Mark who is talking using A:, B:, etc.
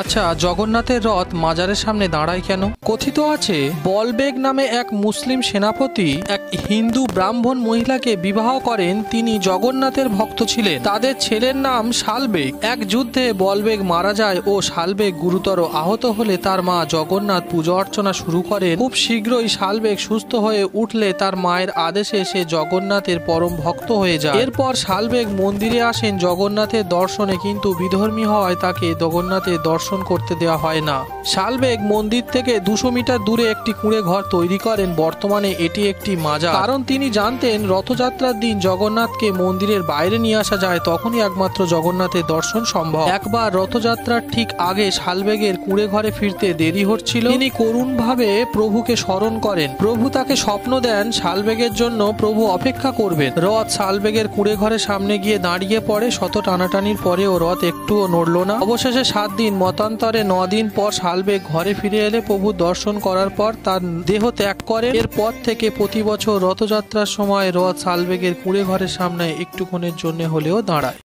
A: আচ্ছা, জগন্নাথের রথ মাজারের সামনে দাঁড়ায় কেন? কথিত আছে বলবেগ নামে এক মুসলিম সেনাপতি এক হিন্দু ব্রাহ্মণ মহিলাকে বিবাহ করেন। তিনি জগন্নাথের ভক্ত ছিলেন। তাদের ছেলের নাম শালবেগ। এক যুদ্ধে বলবেগ মারা যায় ও শালবেগ গুরুতর আহত হলে তার মা জগন্নাথ পূজা অর্চনা শুরু করেন। খুব শীঘ্রই শালবেগ সুস্থ হয়ে উঠলে তার মায়ের আদেশে সে জগন্নাথের পরম ভক্ত হয়ে যায়। এরপর শালবেগ মন্দিরে আসেন জগন্নাথের দর্শনে, কিন্তু বিধর্মী হওয়ায় তাকে জগন্নাথের দর্শন করতে দেওয়া হয় না। শালবেগ মন্দির থেকে 200 মিটার দূরে একটি কুঁড়ে ঘর তৈরি করেন। বর্তমানে এটি একটি মাজার। কারণ তিনি জানতেন রথযাত্রার দিন জগন্নাথকে মন্দিরের বাইরে নিয়ে আসা যায়, তখনই একমাত্র জগন্নাথের দর্শন সম্ভব। একবার রথযাত্রার ঠিক আগে শালবেগের কুঁড়ে ঘরে ফিরতে দেরি হচ্ছিল। তিনি করুণভাবে প্রভুকে স্মরণ করেন। প্রভু তাকে স্বপ্ন দেন শালবেগের জন্য প্রভু অপেক্ষা করবেন। রথ শালবেগের কুঁড়ে ঘরের সামনে গিয়ে দাঁড়িয়ে পড়ে। শত টানাটানির পরেও রথ একটুও নড়ল না। অবশেষে 7 দিন মতান্তরে 9 দিন পর শালবেগ ঘরে ফিরে এলে প্রভু দর্শন করার পর তার দেহ ত্যাগ করে। এরপর থেকে প্রতি বছর রথযাত্রার সময় রথ শালবেগের কুঁড়ে ঘরের সামনে একটুক্ষণের জন্য হলেও দাঁড়ায়।